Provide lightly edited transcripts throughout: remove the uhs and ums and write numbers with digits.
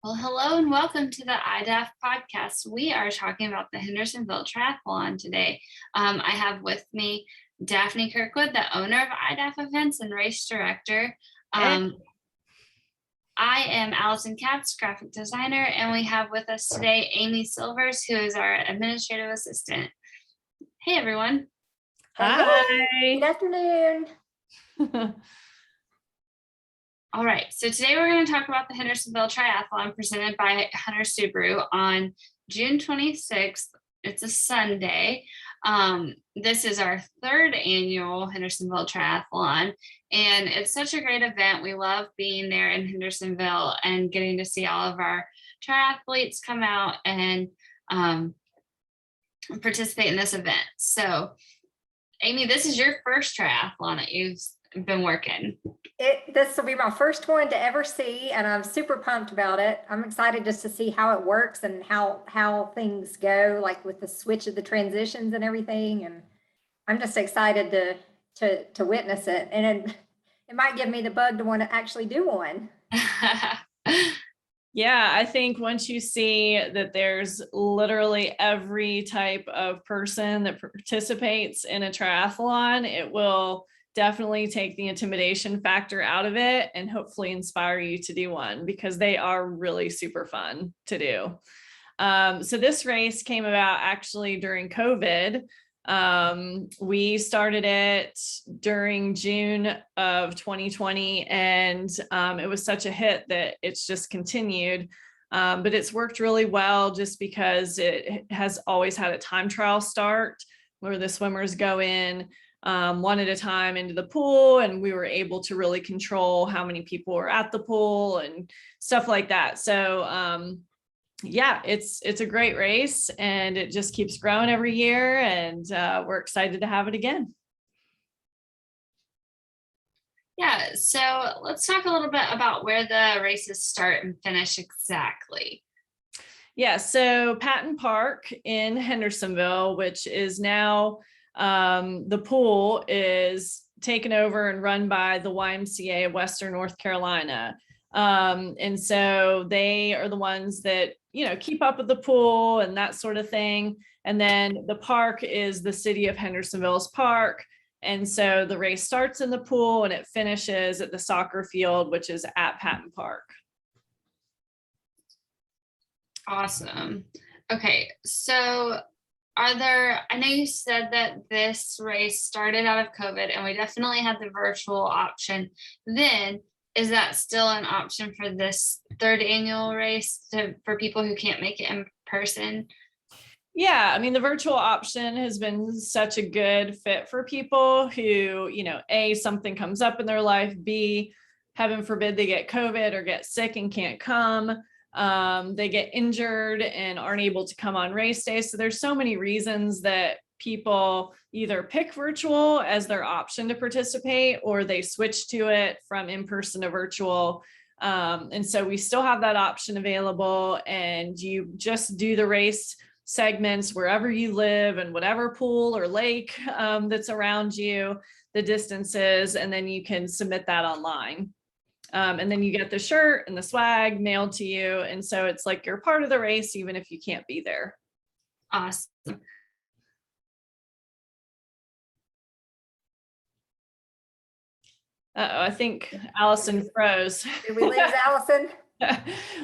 Well, hello and welcome to the iDaph podcast. We are talking about the Hendersonville Triathlon today. I have with me Daphne Kirkwood, the owner of iDaph Events and race director. I am Allison Katz, graphic designer, and we have with us today Amy Silvers, who is our administrative assistant. Hey, everyone. Hi. Good afternoon. All right, so today we're going to talk about the Hendersonville Triathlon presented by Hunter Subaru on June 26th. It's a Sunday. This is our third annual Hendersonville Triathlon, and it's such a great event. We love being there in Hendersonville and getting to see all of our triathletes come out and participate in this event. So, Amy, this is your first triathlon that you've been working. This will be my first one to ever see, and I'm super pumped about it. I'm excited just to see how it works and how things go, like with the switch of the transitions and everything. And I'm just excited to witness it. And it might give me the bug to want to actually do one. Yeah, I think once you see that there's literally every type of person that participates in a triathlon, it will definitely take the intimidation factor out of it and hopefully inspire you to do one, because they are really super fun to do. So this race came about actually during COVID. We started it during June of 2020, and it was such a hit that it's just continued. But it's worked really well just because it has always had a time trial start where the swimmers go in one at a time into the pool, and we were able to really control how many people were at the pool and stuff like that. So yeah, it's a great race, and it just keeps growing every year, and we're excited to have it again. Yeah, so let's talk a little bit about where the races start and finish exactly. Yeah, so Patton Park in Hendersonville, which is now the pool is taken over and run by the YMCA of Western North Carolina. And so they are the ones that, keep up with the pool and that sort of thing. And then the park is the city of Hendersonville's park. And so the race starts in the pool and it finishes at the soccer field, which is at Patton Park. Awesome. Okay, so I know you said that this race started out of COVID and we definitely had the virtual option then. Is that still an option for this third annual race for people who can't make it in person? Yeah, I mean, the virtual option has been such a good fit for people who, A, something comes up in their life, B, heaven forbid they get COVID or get sick and can't come. They get injured and aren't able to come on race day. So there's so many reasons that people either pick virtual as their option to participate, or they switch to it from in-person to virtual. And so we still have that option available, and you just do the race segments wherever you live and whatever pool or lake that's around you, the distances, and then you can submit that online. And then you get the shirt and the swag mailed to you. And so it's like you're part of the race, even if you can't be there. Awesome. I think Allison froze. Did we lose Allison?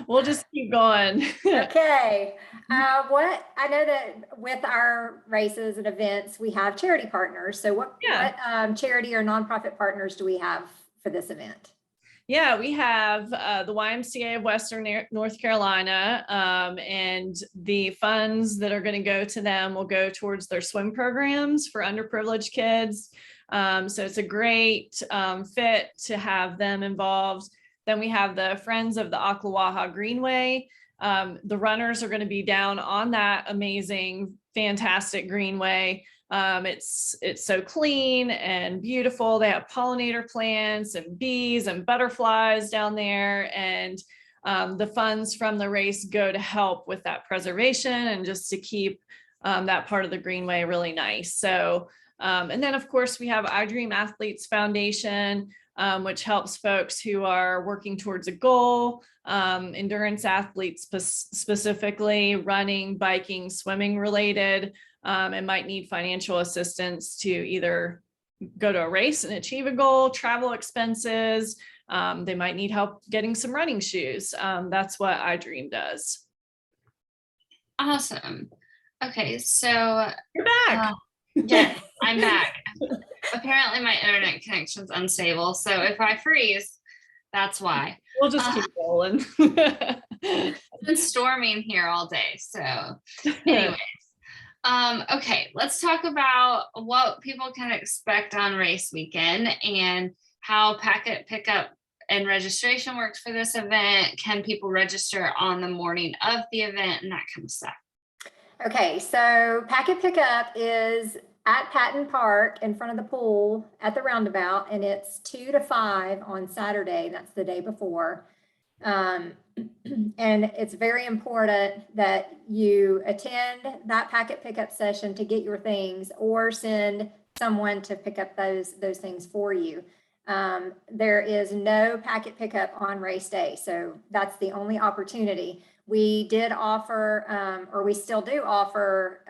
We'll just keep going. Okay. What I know that with our races and events, we have charity partners. So what charity or nonprofit partners do we have for this event? Yeah, we have the YMCA of Western North Carolina, and the funds that are going to go to them will go towards their swim programs for underprivileged kids. So it's a great fit to have them involved. Then we have the Friends of the Ocklawaha Greenway. The runners are going to be down on that amazing, fantastic greenway. It's so clean and beautiful. They have pollinator plants and bees and butterflies down there. And the funds from the race go to help with that preservation and just to keep that part of the greenway really nice. So, and then of course we have iDream Athletes Foundation. which helps folks who are working towards a goal, endurance athletes specifically, running, biking, swimming related, and might need financial assistance to either go to a race and achieve a goal, travel expenses. They might need help getting some running shoes. That's what iDream does. Awesome. Okay, so You're back. yes, I'm back. Apparently my internet connection's unstable, so if I freeze, that's why. We'll just keep rolling. It's been storming here all day, so anyways. Okay, let's talk about what people can expect on race weekend and how packet pickup and registration works for this event. Can people register on the morning of the event and that kind of stuff? Okay, so packet pickup is at Patton Park in front of the pool at the roundabout, and it's 2 to 5 on Saturday. That's the day before. And it's very important that you attend that packet pickup session to get your things, or send someone to pick up those things for you. There is no packet pickup on race day, so that's the only opportunity. We did offer, or we still do offer,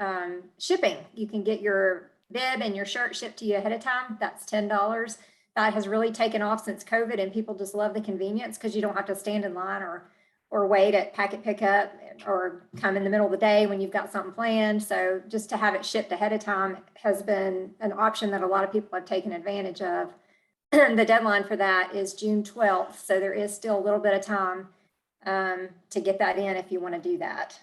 shipping. You can get your bib and your shirt shipped to you ahead of time. That's $10. That has really taken off since COVID, and people just love the convenience because you don't have to stand in line or wait at packet pickup or come in the middle of the day when you've got something planned. So just to have it shipped ahead of time has been an option that a lot of people have taken advantage of. The deadline for that is June 12th. So there is still a little bit of time to get that in if you want to do that.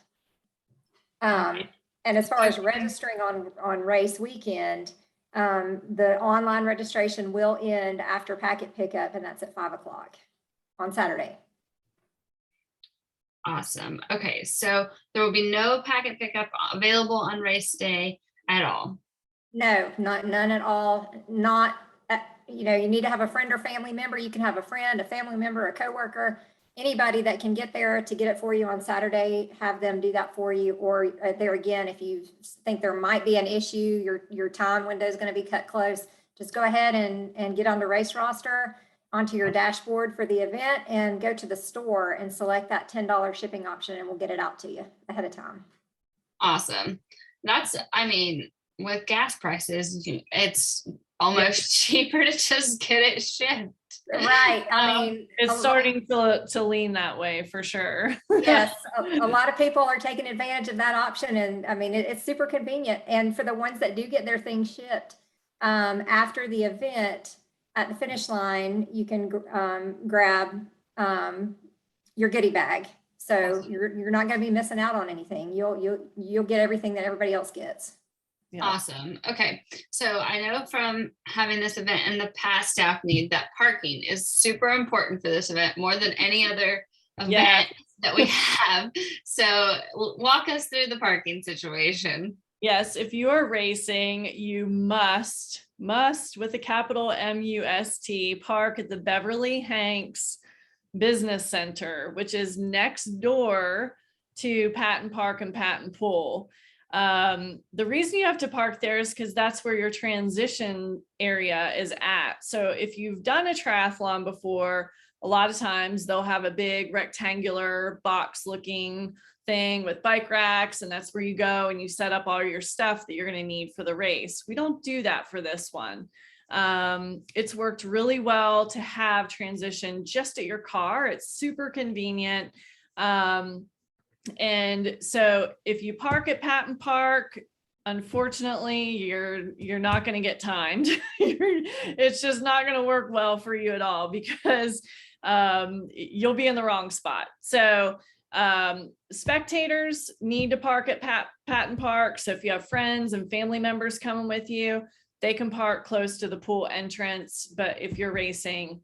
And as far as registering on race weekend, the online registration will end after packet pickup, and that's at 5 o'clock on Saturday. Awesome. Okay, so there will be no packet pickup available on race day at all. No, none at all. Not, you need to have a friend or family member. You can have a friend, a family member, a coworker, anybody that can get there to get it for you on Saturday, have them do that for you. Or there again, if you think there might be an issue, your time window is going to be cut close, just go ahead and get on the race roster, onto your dashboard for the event, and go to the store and select that $10 shipping option, and we'll get it out to you ahead of time. Awesome. With gas prices, it's almost cheaper to just get it shipped. Right. It's starting to lean that way for sure. Yes. A lot of people are taking advantage of that option. And it's super convenient. And for the ones that do get their things shipped, after the event at the finish line, you can grab your goodie bag. So you're not going to be missing out on anything. You'll get everything that everybody else gets. Yeah. Awesome. Okay. So I know from having this event in the past, Daphne, that parking is super important for this event, more than any other event that we have. So walk us through the parking situation. Yes, if you are racing, you must with a capital MUST park at the Beverly Hanks Business Center, which is next door to Patton Park and Patton Pool. The reason you have to park there is because that's where your transition area is at. So if you've done a triathlon before, a lot of times they'll have a big rectangular box looking thing with bike racks, and that's where you go and you set up all your stuff that you're going to need for the race. We don't do that for this one. It's worked really well to have transition just at your car. It's super convenient. And so if you park at Patton Park, unfortunately, you're not going to get timed. It's just not going to work well for you at all, because you'll be in the wrong spot. So spectators need to park at Patton Park. So if you have friends and family members coming with you, they can park close to the pool entrance. But if you're racing,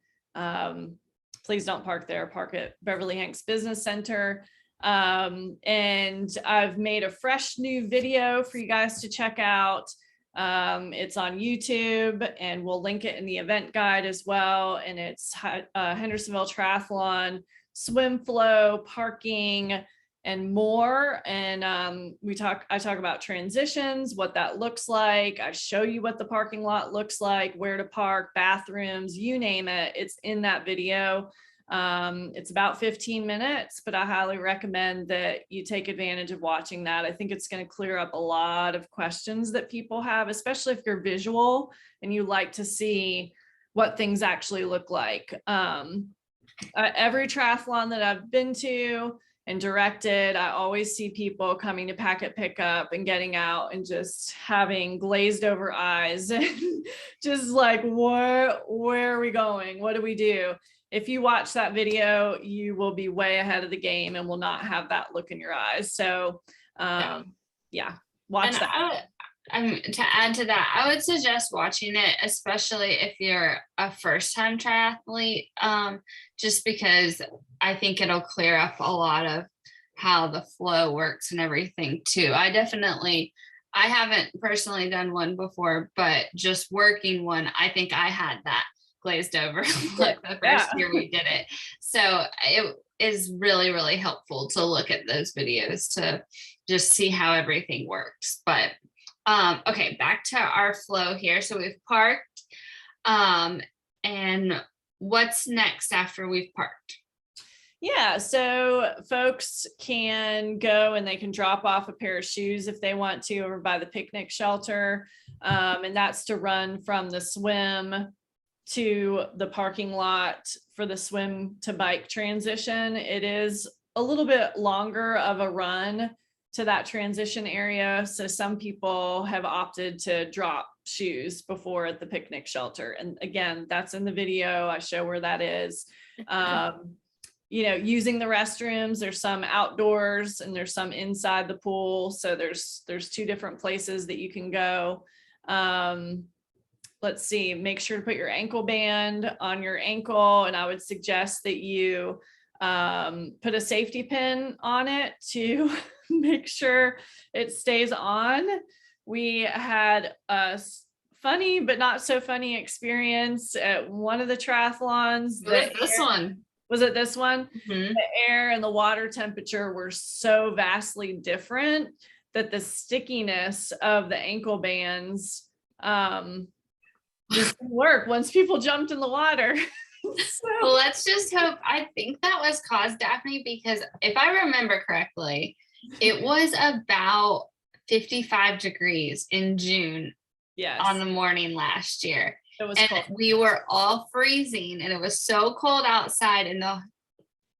please don't park there. Park at Beverly Hanks Business Center. And I've made a fresh new video for you guys to check out. It's on YouTube, and we'll link it in the event guide as well. And it's Hendersonville Triathlon swim flow, parking, and more. And I talk about transitions, what that looks like. I show you what the parking lot looks like, where to park, bathrooms, you name it. It's in that video. It's about 15 minutes, but I highly recommend that you take advantage of watching that. I think it's going to clear up a lot of questions that people have, especially if you're visual and you like to see what things actually look like. Every triathlon that I've been to and directed, I always see people coming to packet pickup and getting out and just having glazed over eyes and just like, where are we going? What do we do? If you watch that video, you will be way ahead of the game and will not have that look in your eyes. So yeah, watch And that. to add to that, I would suggest watching it, especially if you're a first-time triathlete, just because I think it'll clear up a lot of how the flow works and everything too. I haven't personally done one before, but just working one, I think I had that glazed over look the first year we did it. So it is really, really helpful to look at those videos to just see how everything works. But okay, back to our flow here. So we've parked, and what's next after we've parked? Yeah, so folks can go and they can drop off a pair of shoes if they want to over by the picnic shelter. And that's to run from the swim to the parking lot for the swim to bike transition. It is a little bit longer of a run to that transition area. So some people have opted to drop shoes before at the picnic shelter. And again, that's in the video. I show where that is. Using the restrooms, there's some outdoors and there's some inside the pool. So there's two different places that you can go. Let's see, make sure to put your ankle band on your ankle. And I would suggest that you put a safety pin on it to make sure it stays on. We had a funny but not so funny experience at one of the triathlons. Was it this one? Mm-hmm. The air and the water temperature were so vastly different that the stickiness of the ankle bands just didn't work once people jumped in the water. Well, let's just hope. I think that was caused, Daphne, because if I remember correctly, it was about 55 degrees in June on the morning last year. It was and cold. We were all freezing and it was so cold outside and the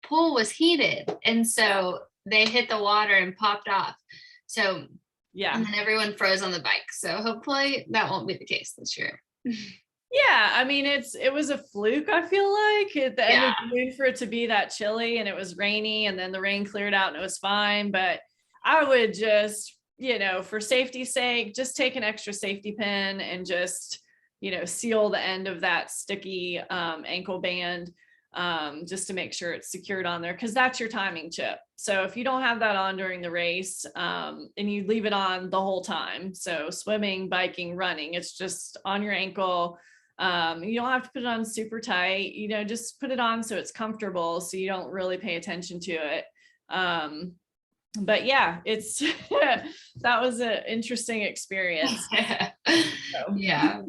pool was heated. And so they hit the water and popped off. So yeah, and then everyone froze on the bike. So hopefully that won't be the case this year. Yeah, I mean, it was a fluke, I feel like, at the end of June for it to be that chilly, and it was rainy, and then the rain cleared out and it was fine. But I would just, for safety's sake, just take an extra safety pin and just, seal the end of that sticky ankle band just to make sure it's secured on there, because that's your timing chip. So if you don't have that on during the race and you leave it on the whole time, so swimming, biking, running, it's just on your ankle. You don't have to put it on super tight, just put it on so it's comfortable, so you don't really pay attention to it. But yeah, it's that was an interesting experience. Yeah.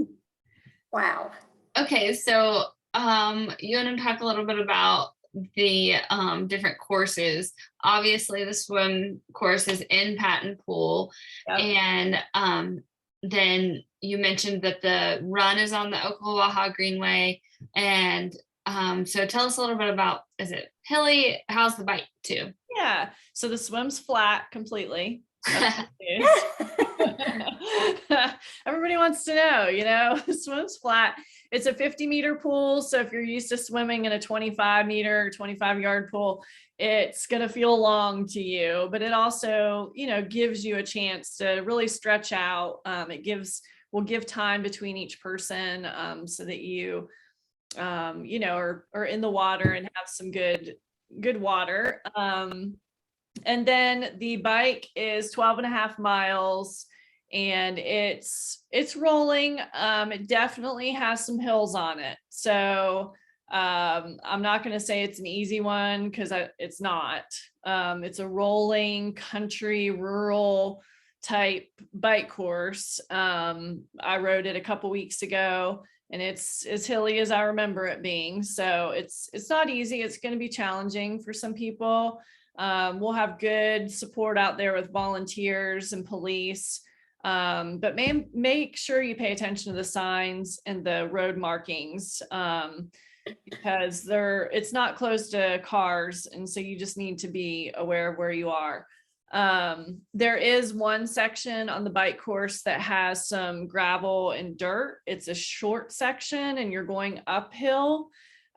Wow. Okay, so you want to talk a little bit about the different courses. Obviously the swim course is in Patton Pool. Yep. And then you mentioned that the run is on the Oklawaha Greenway. And so tell us a little bit about, is it hilly? How's the bike too? Yeah, so the swim's flat completely. Everybody wants to know, the swim's flat. It's a 50-meter pool. So if you're used to swimming in a 25-yard pool, it's going to feel long to you, but it also, gives you a chance to really stretch out. Will give time between each person so that you, are in the water and have some good water. And then the bike is 12.5 miles and it's rolling. It definitely has some hills on it. So I'm not going to say it's an easy one because it's not. It's a rolling country rural type bike course. I rode it a couple weeks ago and it's as hilly as I remember it being. So it's not easy. It's going to be challenging for some people. We'll have good support out there with volunteers and police. But make sure you pay attention to the signs and the road markings, because it's not close to cars. And so you just need to be aware of where you are. There is one section on the bike course that has some gravel and dirt. It's a short section and you're going uphill.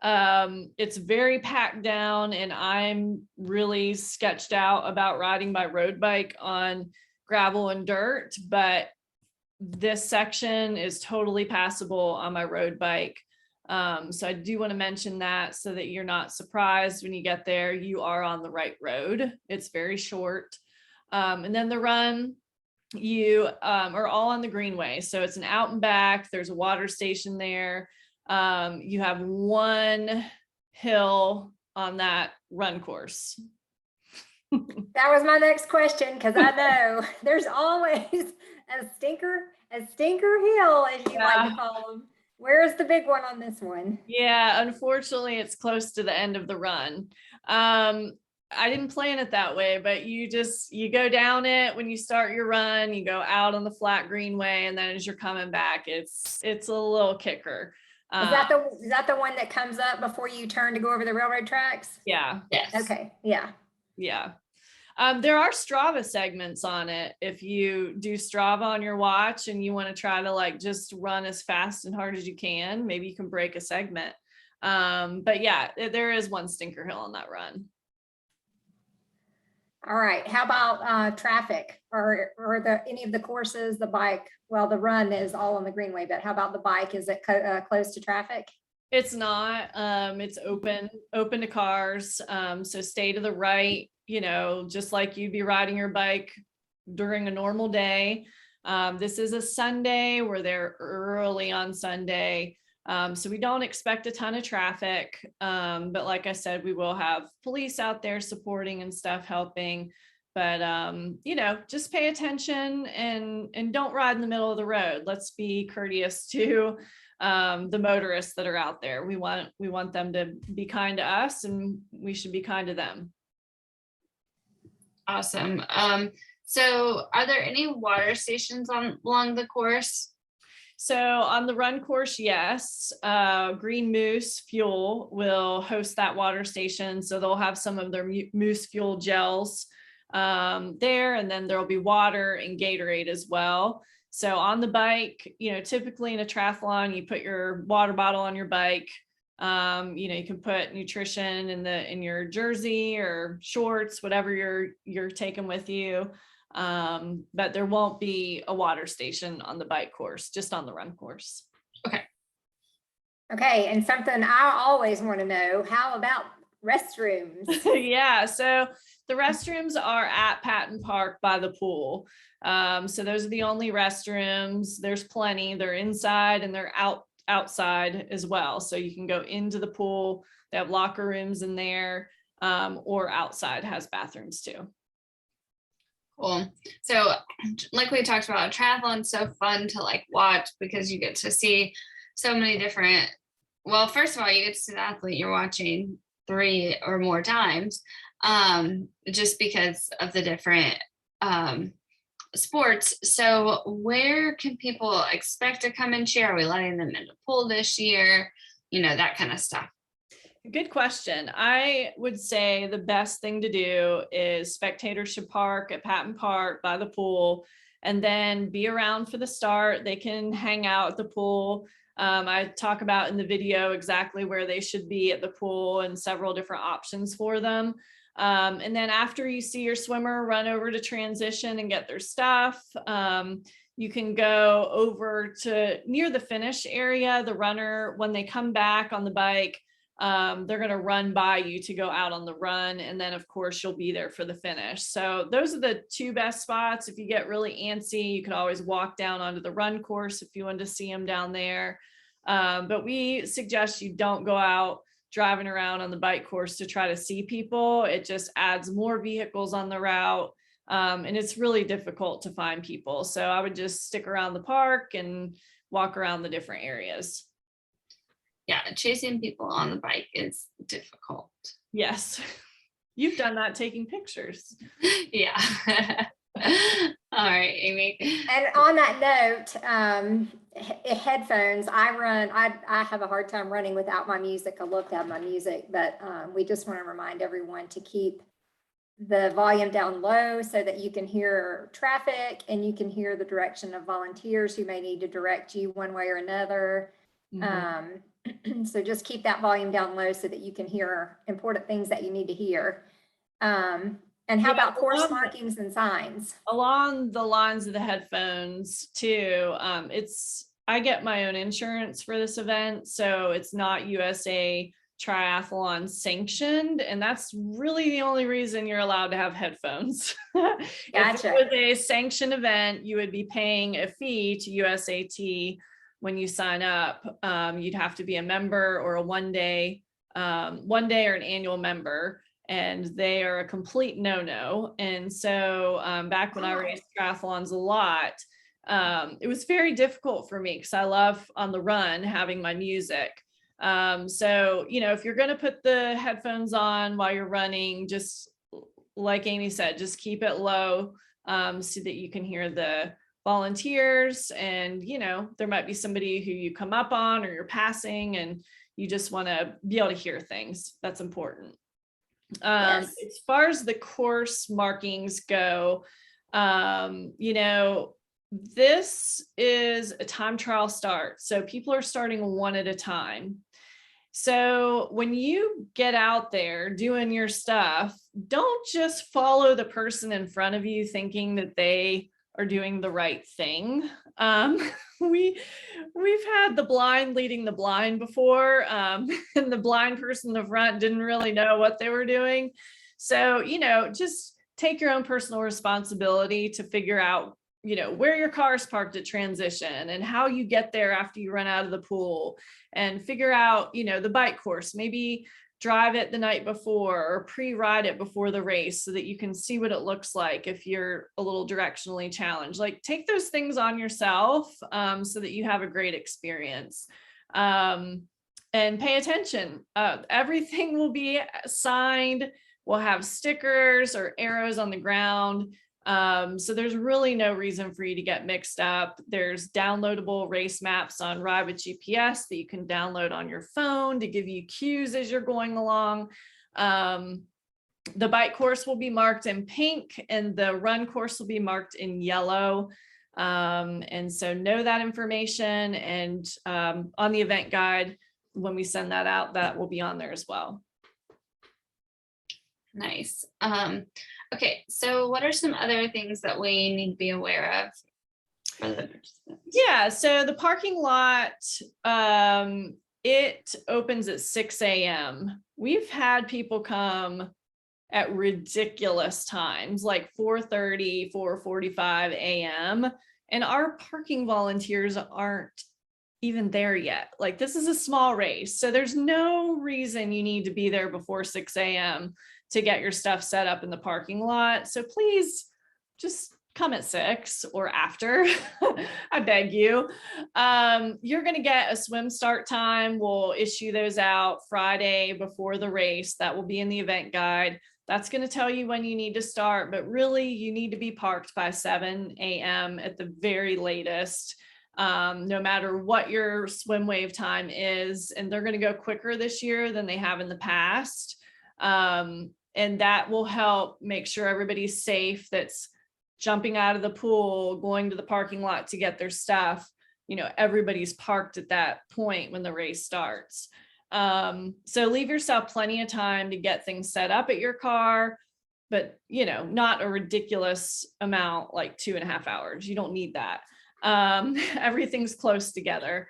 It's very packed down and I'm really sketched out about riding my road bike on gravel and dirt, but this section is totally passable on my road bike. So I do want to mention that so that you're not surprised when you get there, you are on the right road. It's very short. And then the run, you are all on the greenway. So it's an out and back, there's a water station there. You have one hill on that run course. That was my next question, because I know there's always a stinker hill, as you like to call them. Where's the big one on this one? Yeah, unfortunately, it's close to the end of the run. I didn't plan it that way, but you go down it when you start your run, you go out on the flat greenway, and then as you're coming back, it's a little kicker. Is that the one that comes up before you turn to go over the railroad tracks? Yeah. Yes. Okay. Yeah. Yeah. There are Strava segments on it. If you do Strava on your watch and you want to try to like just run as fast and hard as you can, maybe you can break a segment. But yeah, there is one stinker hill on that run. All right. How about traffic or any of the courses, the bike? Well, the run is all on the greenway, but how about the bike? Is it close to traffic? It's not. It's open to cars. So stay to the right, just like you'd be riding your bike during a normal day. This is a Sunday. We're there early on Sunday. So we don't expect a ton of traffic. But like I said, we will have police out there supporting and stuff, helping. But, just pay attention and don't ride in the middle of the road. Let's be courteous to the motorists that are out there. We want them to be kind to us and we should be kind to them. Awesome. So are there any water stations along the course? So on the run course, yes, Green Moose Fuel will host that water station. So they'll have some of their Moose Fuel gels there, and then there'll be water and Gatorade as well. So on the bike, typically in a triathlon, you put your water bottle on your bike. You can put nutrition in your jersey or shorts, whatever you're taking with you. But there won't be a water station on the bike course, just on the run course. Okay. And something I always want to know, how about restrooms? Yeah. So the restrooms are at Patton Park by the pool. So those are the only restrooms. There's plenty. They're inside and they're outside as well. So you can go into the pool. They have locker rooms in there, or outside has bathrooms too. Cool. So like we talked about, triathlon's so fun to like watch because you get to see so many different, well, first of all, you get to see the athlete you're watching 3 or more times, just because of the different sports. So where can people expect to come and cheer? Are we letting them in the pool this year? That kind of stuff. Good question. I would say the best thing to do is spectators should park at Patton Park by the pool and then be around for the start. They can hang out at the pool. I talk about in the video exactly where they should be at the pool and several different options for them. And then after you see your swimmer run over to transition and get their stuff, you can go over to near the finish area. The runner, when they come back on the bike, they're going to run by you to go out on the run. And then of course you'll be there for the finish. So those are the 2 best spots. If you get really antsy, you can always walk down onto the run course if you want to see them down there. But we suggest you don't go out driving around on the bike course to try to see people. It just adds more vehicles on the route. And it's really difficult to find people. So I would just stick around the park and walk around the different areas. Yeah, chasing people on the bike is difficult. Yes. You've done that, taking pictures. Yeah. All right, Amy. And on that note, headphones, I have a hard time running without my music. I love to have my music, but we just want to remind everyone to keep the volume down low so that you can hear traffic and you can hear the direction of volunteers who may need to direct you one way or another. So just keep that volume down low so that you can hear important things that you need to hear. And how about course markings and signs? Along the lines of the headphones too, I get my own insurance for this event, so it's not USA Triathlon sanctioned, and that's really the only reason you're allowed to have headphones. Gotcha. If it was a sanctioned event, you would be paying a fee to USAT when you sign up. You'd have to be a member or a one day or an annual member, and they are a complete no-no. And so back when I raced triathlons a lot, it was very difficult for me because I love on the run having my music. So, if you're going to put the headphones on while you're running, just like Amy said, just keep it low so that you can hear the volunteers. And, there might be somebody who you come up on or you're passing and you just want to be able to hear things. That's important. Yes. As far as the course markings go, this is a time trial start. So people are starting one at a time. So when you get out there doing your stuff, don't just follow the person in front of you thinking that they are doing the right thing. We've had the blind leading the blind before, and the blind person in the front didn't really know what they were doing. So, just take your own personal responsibility to figure out, where your car is parked at transition and how you get there after you run out of the pool, and figure out, the bike course, maybe drive it the night before or pre-ride it before the race so that you can see what it looks like if you're a little directionally challenged. Like, take those things on yourself so that you have a great experience. And pay attention. Everything will be signed. We'll have stickers or arrows on the ground. So there's really no reason for you to get mixed up. There's downloadable race maps on Ride with GPS that you can download on your phone to give you cues as you're going along. The bike course will be marked in pink and the run course will be marked in yellow. And so know that information, and on the event guide, when we send that out, that will be on there as well. Nice. Okay, so what are some other things that we need to be aware of for the participants? Yeah, so the parking lot, it opens at 6 a.m. We've had people come at ridiculous times, like 4:30, 4:45 a.m. And our parking volunteers aren't even there yet. Like, this is a small race, so there's no reason you need to be there before 6 a.m. to get your stuff set up in the parking lot. So please just come at 6 or after. I beg you. You're going to get a swim start time. We'll issue those out Friday before the race. That will be in the event guide. That's going to tell you when you need to start, but really you need to be parked by 7 a.m. at the very latest, no matter what your swim wave time is. And they're going to go quicker this year than they have in the past. And that will help make sure everybody's safe that's jumping out of the pool, going to the parking lot to get their stuff. Everybody's parked at that point when the race starts. So leave yourself plenty of time to get things set up at your car, but not a ridiculous amount, like 2.5 hours. You don't need that. Everything's close together.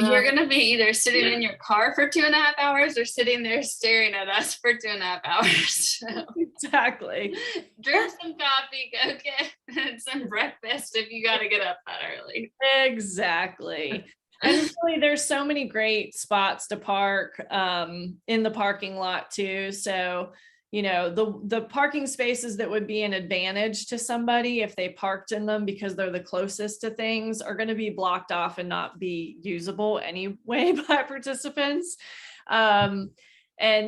You're going to be either sitting in your car for 2.5 hours or sitting there staring at us for 2.5 hours. So, exactly. Drink some coffee, go get some breakfast if you got to get up that early. Exactly. And really, there's so many great spots to park in the parking lot too. So, the parking spaces that would be an advantage to somebody if they parked in them because they're the closest to things are going to be blocked off and not be usable anyway by participants. And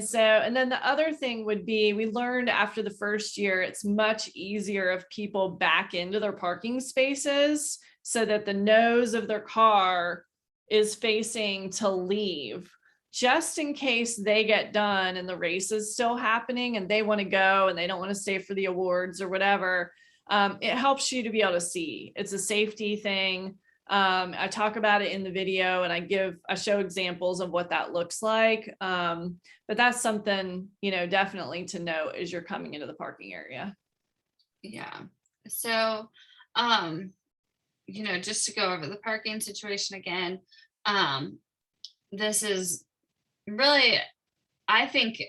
then the other thing would be, we learned after the first year, it's much easier if people back into their parking spaces so that the nose of their car is facing to leave, just in case they get done and the race is still happening and they want to go and they don't want to stay for the awards or whatever. It helps you to be able to see. It's a safety thing. I talk about it in the video and I show examples of what that looks like. But that's something, definitely to note as you're coming into the parking area. Yeah. So, just to go over the parking situation again, this is really, I think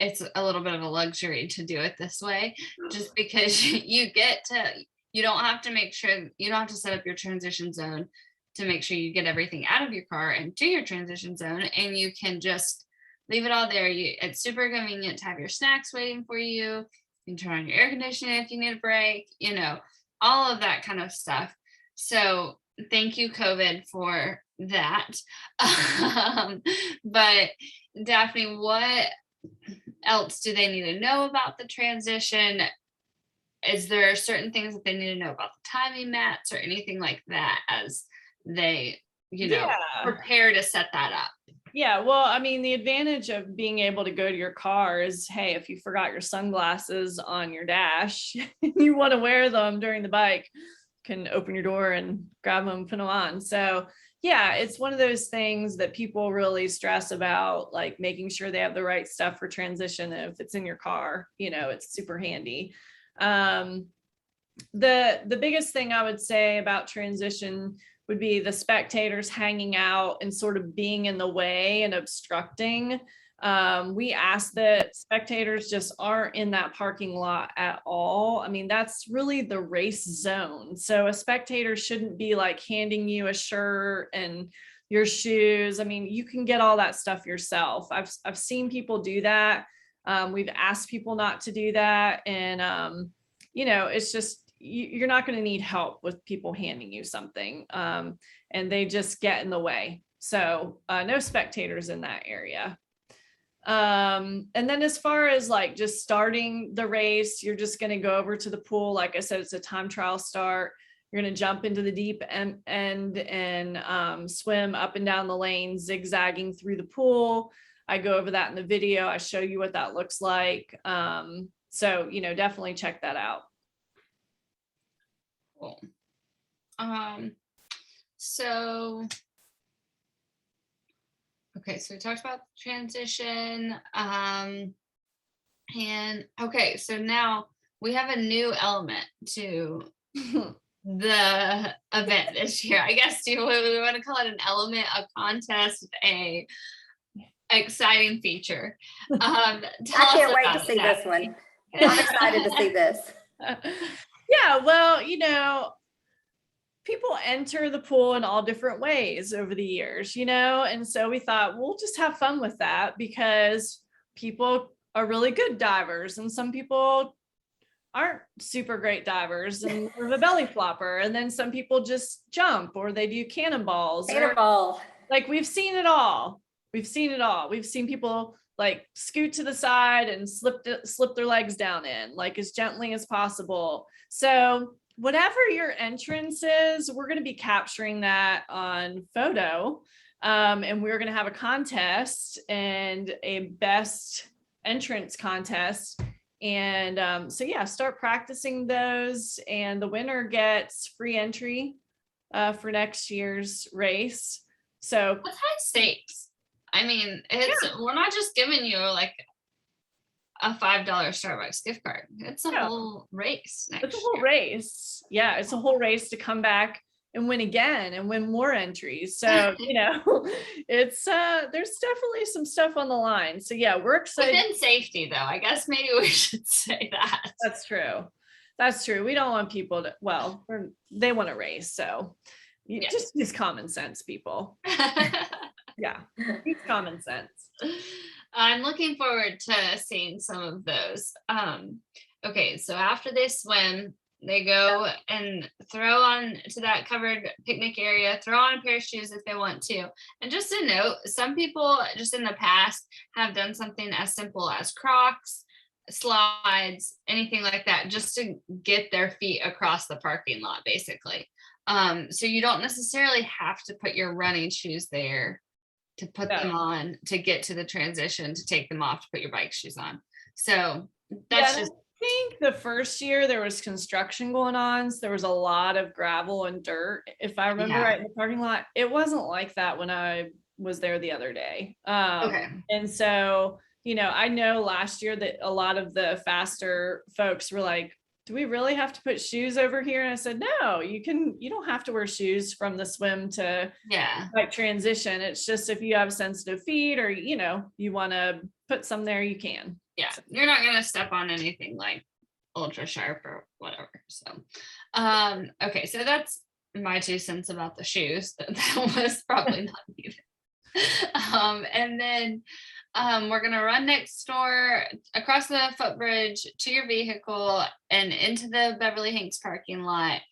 it's a little bit of a luxury to do it this way, just because you don't have to set up your transition zone to make sure you get everything out of your car and to your transition zone, and you can just leave it all there. It's super convenient to have your snacks waiting for you. You can turn on your air conditioning if you need a break, all of that kind of stuff. So thank you, COVID, for that. But Daphne, what else do they need to know about the transition? Is there certain things that they need to know about the timing mats or anything like that as they, prepare to set that up? Yeah, well, I mean, the advantage of being able to go to your car is, hey, if you forgot your sunglasses on your dash, you want to wear them during the bike, can open your door and grab them, put them on. So yeah, it's one of those things that people really stress about, like making sure they have the right stuff for transition. If it's in your car, it's super handy. The biggest thing I would say about transition would be the spectators hanging out and sort of being in the way and obstructing. We ask that spectators just aren't in that parking lot at all. I mean, that's really the race zone. So a spectator shouldn't be like handing you a shirt and your shoes. I mean, you can get all that stuff yourself. I've seen people do that. We've asked people not to do that. And, it's just, you're not going to need help with people handing you something. And they just get in the way. So no spectators in that area. And then as far as like just starting the race, you're just going to go over to the pool. Like I said, it's a time trial start. You're going to jump into the deep end and swim up and down the lane, zigzagging through the pool. I go over that in the video. I show you what that looks like. So, definitely check that out. Cool. So okay, so we talked about the transition. And okay, so now we have a new element to the event this year. I guess we want to call it an element, a contest, a exciting feature. I can't wait to see this one. I'm excited to see this. Yeah, well, people enter the pool in all different ways over the years, and so we thought we'll just have fun with that because people are really good divers and some people aren't super great divers and have a belly flopper, and then some people just jump or they do cannonballs. Like we've seen it all. We've seen people like scoot to the side and slip their legs down in like as gently as possible. So whatever your entrance is, we're going to be capturing that on photo. And we're going to have a contest and a best entrance contest. And so yeah, start practicing those, and the winner gets free entry for next year's race. So that's high stakes. I mean, we're not just giving you like a $5 Starbucks gift card. It's a whole race. It's a whole race. Yeah, it's a whole race to come back and win again and win more entries. So, it's there's definitely some stuff on the line. So yeah, we're excited. Within safety though, I guess maybe we should say that. That's true. We don't want people to, they want to race. So You Yeah. just use common sense, people. Yeah, use common sense. I'm looking forward to seeing some of those. Okay, so after they swim, they go and throw on to that covered picnic area, throw on a pair of shoes if they want to. And just a note, some people just in the past have done something as simple as Crocs, slides, anything like that, just to get their feet across the parking lot, basically. So you don't necessarily have to put your running shoes there to put them on, to get to the transition, to take them off, to put your bike shoes on. So that's just, I think the first year there was construction going on, so there was a lot of gravel and dirt, if I remember right, in the parking lot. It wasn't like that when I was there the other day. okay. And so, you know, I know last year that a lot of the faster folks were like, do we really have to put shoes over here? And I said, no, you don't have to wear shoes from the swim to like transition. It's just if you have sensitive feet or, you know, you want to put some there, you can. Yeah, you're not going to step on anything like ultra sharp or whatever. So, okay, so that's my 2 cents about the shoes. That was probably not needed. And then we're going to run next door across the footbridge to your vehicle and into the Beverly Hanks parking lot.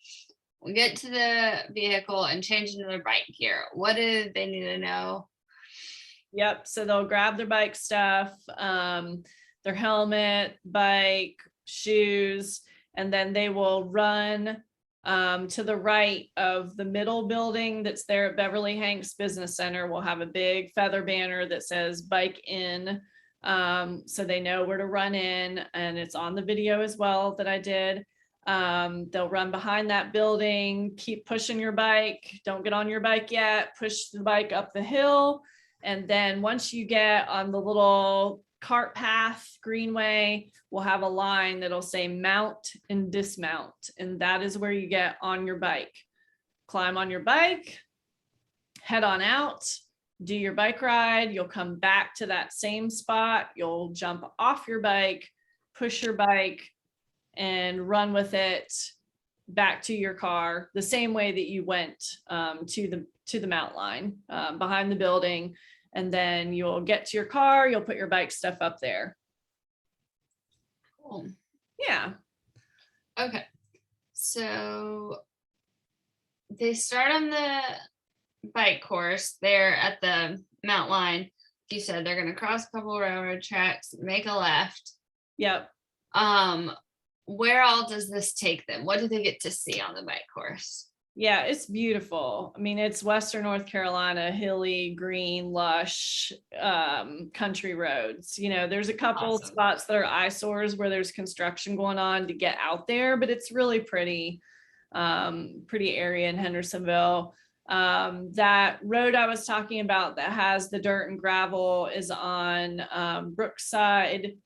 We get to the vehicle and change into their bike gear. What do they need to know? Yep. So they'll grab their bike stuff, their helmet, bike, shoes, and then they will run to the right of the middle building that's there at Beverly Hanks Business Center. We'll have a big feather banner that says bike in, so they know where to run in, and it's on the video as well that I did. They'll run behind that building, keep pushing your bike, don't get on your bike yet, push the bike up the hill, and then once you get on the little cart path greenway, we'll have a line that'll say mount and dismount, and that is where you get on your bike. Climb on your bike, head on out, do your bike ride. You'll come back to that same spot, you'll jump off your bike, push your bike, and run with it back to your car the same way that you went to the mount line behind the building. And then you'll get to your car, you'll put your bike stuff up there. Cool. Yeah. Okay. So they start on the bike course there at the mount line. You said they're going to cross a couple railroad tracks, make a left. Yep. Where all does this take them? What do they get to see on the bike course? Yeah, it's beautiful. I mean, it's Western North Carolina, hilly, green, lush, country roads. You know, there's a couple spots that are eyesores where there's construction going on to get out there, but it's really pretty area in Hendersonville. That road I was talking about that has the dirt and gravel is on Brookside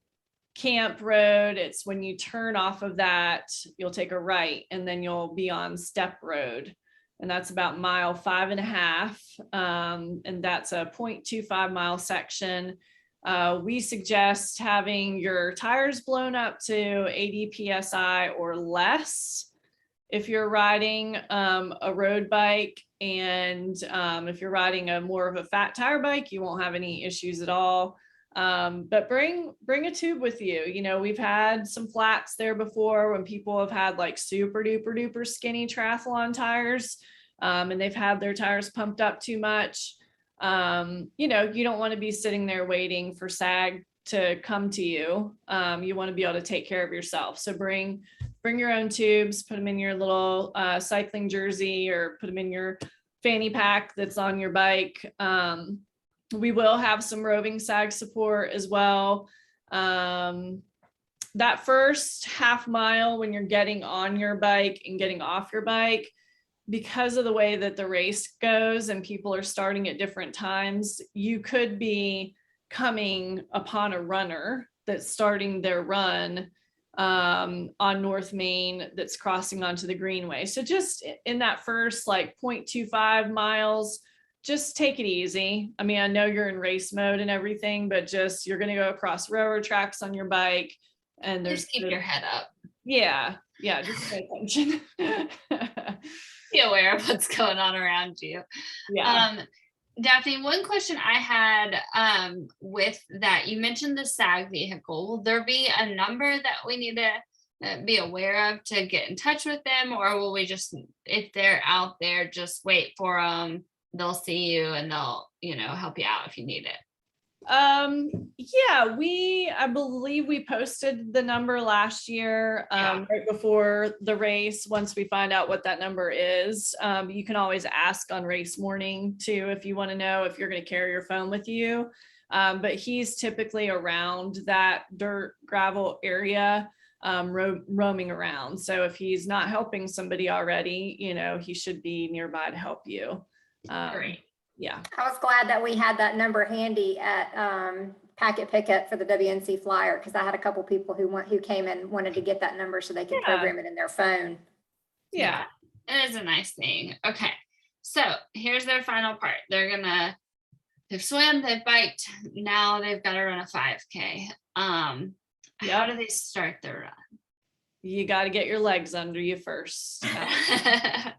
Camp Road. It's when you turn off of that, you'll take a right and then you'll be on Step Road, and that's about 1.5 miles, and that's a 0.25 mile section. We suggest having your tires blown up to 80 psi or less if you're riding a road bike, and if you're riding a more of a fat tire bike, you won't have any issues at all. But bring a tube with you. You know, we've had some flats there before when people have had like super duper skinny triathlon tires, and they've had their tires pumped up too much. You know, you don't want to be sitting there waiting for SAG to come to you. You want to be able to take care of yourself. So bring your own tubes, put them in your little cycling jersey, or put them in your fanny pack that's on your bike. We will have some roving SAG support as well. That first half mile when you're getting on your bike and getting off your bike, because of the way that the race goes and people are starting at different times, you could be coming upon a runner that's starting their run on North Main that's crossing onto the Greenway. So just in that first like 0.25 miles, just take it easy. I mean, I know you're in race mode and everything, but just, you're going to go across railroad tracks on your bike, and there's just keep your head up. Yeah. Just pay attention. be aware of what's going on around you. Yeah. Daphne, one question I had with that, you mentioned the SAG vehicle. Will there be a number that we need to be aware of to get in touch with them, or will we just, if they're out there, just wait for them, they'll see you and they'll, help you out if you need it? Yeah, I believe we posted the number last year, right before the race. Once we find out what that number is, you can always ask on race morning too, if you want to know if you're going to carry your phone with you. But he's typically around that dirt gravel area, roaming around. So if he's not helping somebody already, he should be nearby to help you. Great. Yeah. I was glad that we had that number handy at packet pickup for the WNC flyer, because I had a couple people who came and wanted to get that number so they could program it in their phone. Yeah. It is a nice thing. Okay. So here's their final part. They've swam, they've biked, now they've got to run a 5K. How do they start their run? You got to get your legs under you first. That's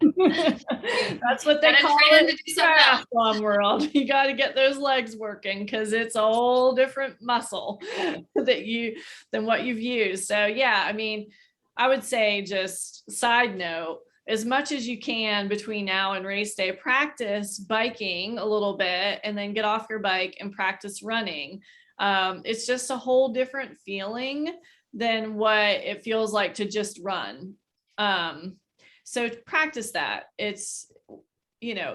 what they call it in the triathlon world. You got to get those legs working, because it's a whole different muscle than what you've used. So yeah, I mean, I would say, just side note, as much as you can between now and race day, practice biking a little bit and then get off your bike and practice running. It's just a whole different feeling than what it feels like to just run. So practice that. It's, even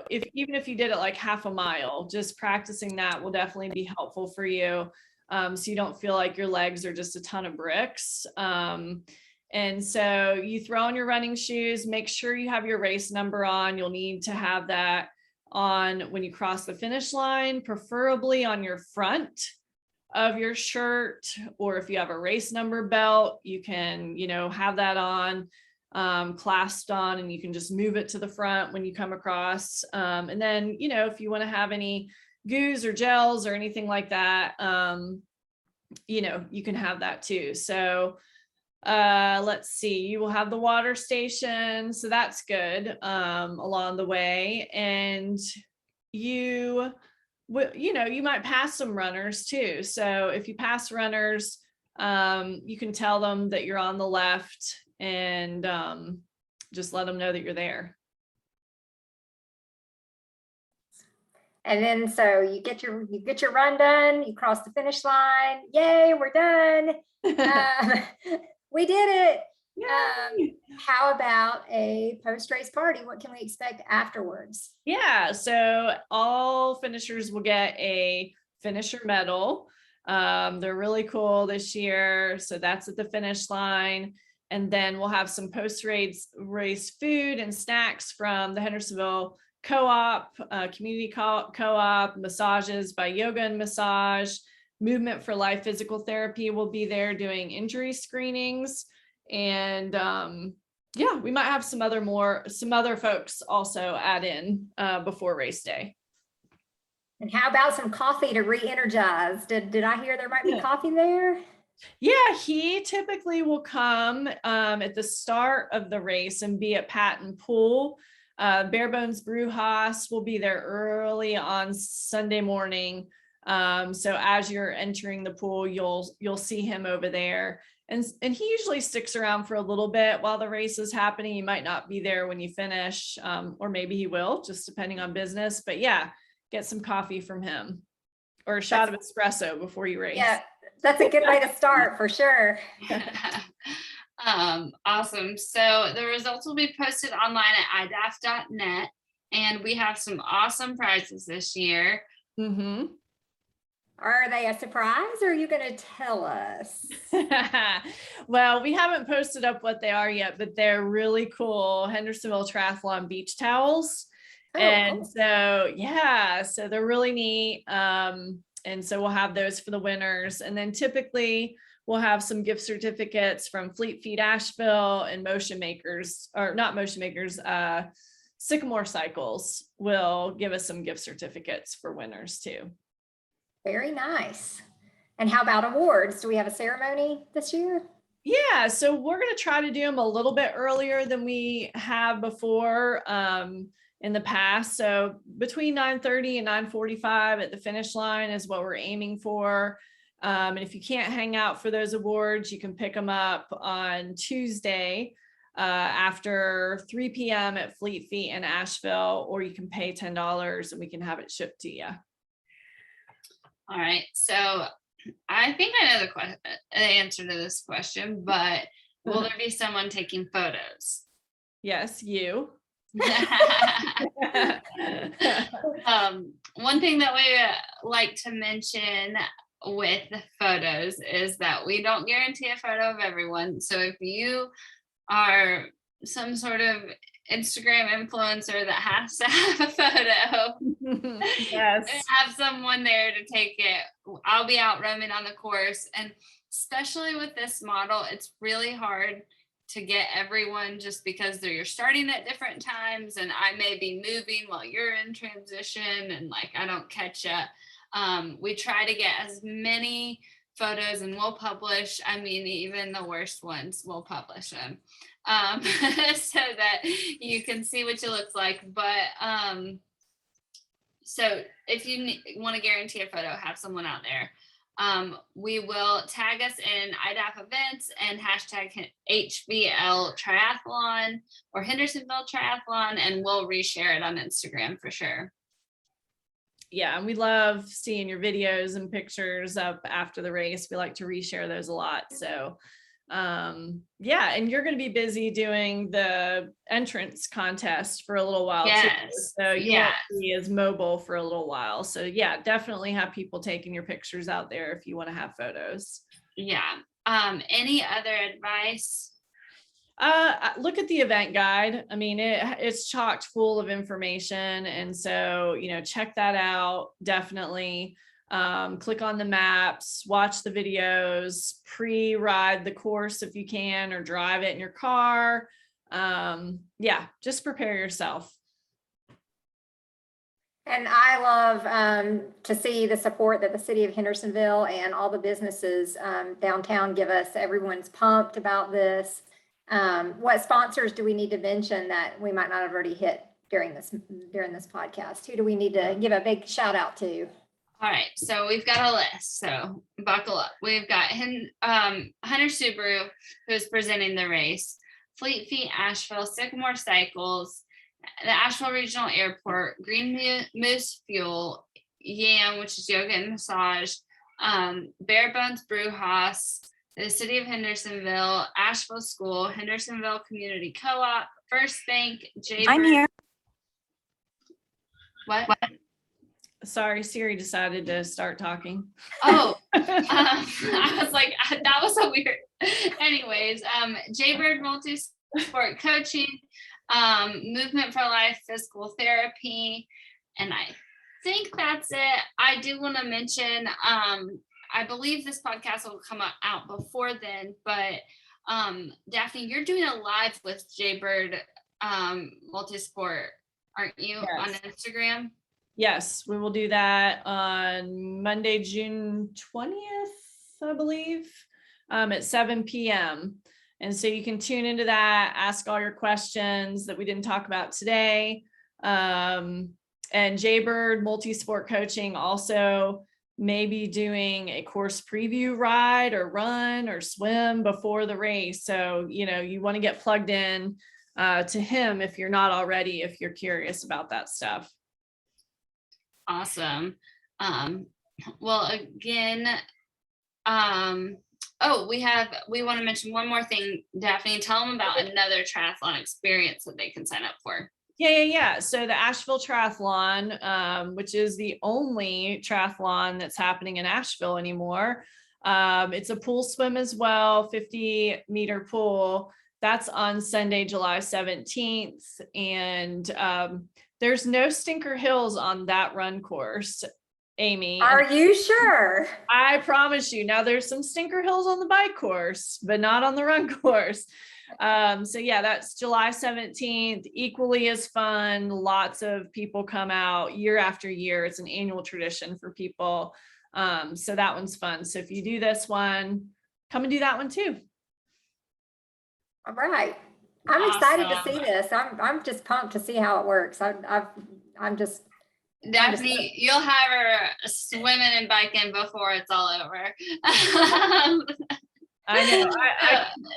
if you did it like half a mile, just practicing that will definitely be helpful for you. So you don't feel like your legs are just a ton of bricks. And so you throw on your running shoes, make sure you have your race number on. You'll need to have that on when you cross the finish line, preferably on your front of your shirt, or if you have a race number belt, you can, have that on, clasped on, and you can just move it to the front when you come across. And then, if you want to have any goos or gels or anything like that, you can have that too. So let's see, you will have the water station, so that's good along the way. And you might pass some runners too. So if you pass runners, you can tell them that you're on the left, and just let them know that you're there. And then so you get your run done, you cross the finish line. Yay, we're done. We did it. How about a post-race party? What can we expect afterwards? Yeah, so all finishers will get a finisher medal. They're really cool this year. So that's at the finish line. And then we'll have some post-race food and snacks from the Hendersonville Co-op, community co-op, massages by Yoga and Massage. Movement for Life Physical Therapy will be there doing injury screenings. And we might have some other folks also add in before race day. And how about some coffee to re-energize? Did I hear there might be coffee there? Yeah, he typically will come at the start of the race and be at Patton Pool. Barebones Brewhouse will be there early on Sunday morning. So as you're entering the pool, you'll see him over there. And he usually sticks around for a little bit while the race is happening. He might not be there when you finish, or maybe he will, just depending on business. But yeah, get some coffee from him, or a shot of espresso before you race. Yeah, that's a good way to start for sure. Awesome. So the results will be posted online at iDaph.net, and we have some awesome prizes this year. Mm-hmm. Are they a surprise, or are you going to tell us? Well, we haven't posted up what they are yet, but they're really cool Hendersonville Triathlon beach towels. Oh, and cool. So they're really neat. And so we'll have those for the winners. And then typically we'll have some gift certificates from Fleet Feet Asheville and Sycamore Cycles will give us some gift certificates for winners too. Very nice. And how about awards? Do we have a ceremony this year? Yeah, so we're going to try to do them a little bit earlier than we have before in the past. So between 9:30 and 9:45 at the finish line is what we're aiming for. And if you can't hang out for those awards, you can pick them up on Tuesday after 3 p.m. at Fleet Feet in Asheville, or you can pay $10 and we can have it shipped to you. All right, so I think I know the answer to this question, but will there be someone taking photos? Yes, you. One thing that we like to mention with the photos is that we don't guarantee a photo of everyone. So if you are some sort of Instagram influencer that has to have a photo, yes, have someone there to take it. I'll be out roaming on the course, and especially with this model, it's really hard to get everyone just because you're starting at different times, and I may be moving while you're in transition, and like I don't catch up. We try to get as many photos, and we'll publish, I mean, even the worst ones, we'll publish them so that you can see what it looks like. But so if you want to guarantee a photo, have someone out there. We will tag us in iDaph events and hashtag HVL Triathlon or Hendersonville Triathlon, and we'll reshare it on Instagram for sure. Yeah, and we love seeing your videos and pictures up after the race. We like to reshare those a lot. So yeah, and you're going to be busy doing the entrance contest for a little while too. So you won't be as mobile for a little while. So yeah, definitely have people taking your pictures out there if you want to have photos. Yeah. Any other advice? Look at the event guide. I mean, it's chocked full of information. And so, check that out. Definitely. Click on the maps, watch the videos, pre-ride the course if you can, or drive it in your car. Yeah, just prepare yourself. And I love to see the support that the city of Hendersonville and all the businesses downtown give us. Everyone's pumped about this. What sponsors do we need to mention that we might not have already hit during this podcast? Who do we need to give a big shout out to? All right, so we've got a list, so buckle up. We've got Hunter Subaru, who's presenting the race, Fleet Feet Asheville, Sycamore Cycles, the Asheville Regional Airport, Green Moose Fuel, YAM, which is yoga and massage, Bare Bones Brew House, the City of Hendersonville, Asheville School, Hendersonville Community Co-op, First Bank, Jaybird. I'm here. What? Sorry, Siri decided to start talking. Oh, I was like, that was so weird. Anyways, Jaybird Multi-Sport Coaching, Movement for Life Physical Therapy, and I think that's it. I do want to mention, I believe this podcast will come out before then, but Daphne, you're doing a live with Jaybird Multisport, aren't you? Yes. On Instagram? Yes, we will do that on Monday, June 20th, I believe, at 7 p.m. And so you can tune into that, ask all your questions that we didn't talk about today. And Jaybird Multi-Sport Coaching also may be doing a course preview ride or run or swim before the race. So, you want to get plugged in to him if you're not already, if you're curious about that stuff. Awesome. Well, again, we want to mention one more thing, Daphne. Tell them about another triathlon experience that they can sign up for. Yeah. So the Asheville Triathlon, which is the only triathlon that's happening in Asheville anymore. It's a pool swim as well, 50-meter pool. That's on Sunday, July 17th. And there's no stinker hills on that run course, Amy. Are you sure? I promise you. Now there's some stinker hills on the bike course, but not on the run course. So yeah, that's July 17th, equally as fun. Lots of people come out year after year. It's an annual tradition for people. So that one's fun. So if you do this one, come and do that one too. All right. I'm excited to Awesome. see this. I'm just pumped to see how it works. I'm just Daphne, you'll have her swimming and biking before it's all over. I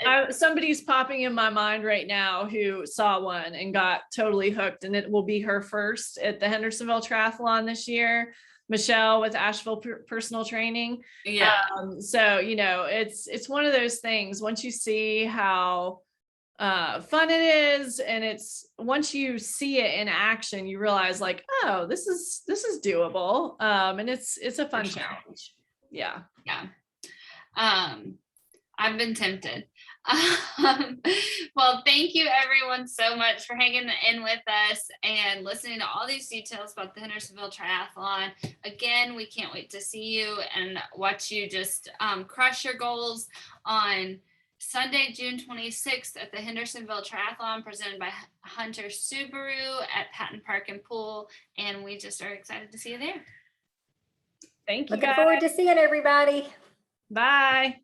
know. Somebody's popping in my mind right now who saw one and got totally hooked, and it will be her first at the Hendersonville Triathlon this year. Michelle with Asheville Personal Training. Yeah. So, you know, it's one of those things. Once you see how fun it is, and it's once you see it in action, you realize like, oh, this is doable. And it's a fun challenge. Yeah. I've been tempted. Well, thank you everyone so much for hanging in with us and listening to all these details about the Hendersonville Triathlon. Again, we can't wait to see you and watch you just crush your goals on Sunday, June 26th at the Hendersonville Triathlon presented by Hunter Subaru at Patton Park and Pool. And we just are excited to see you there. Thank you. looking forward to seeing everybody. Bye.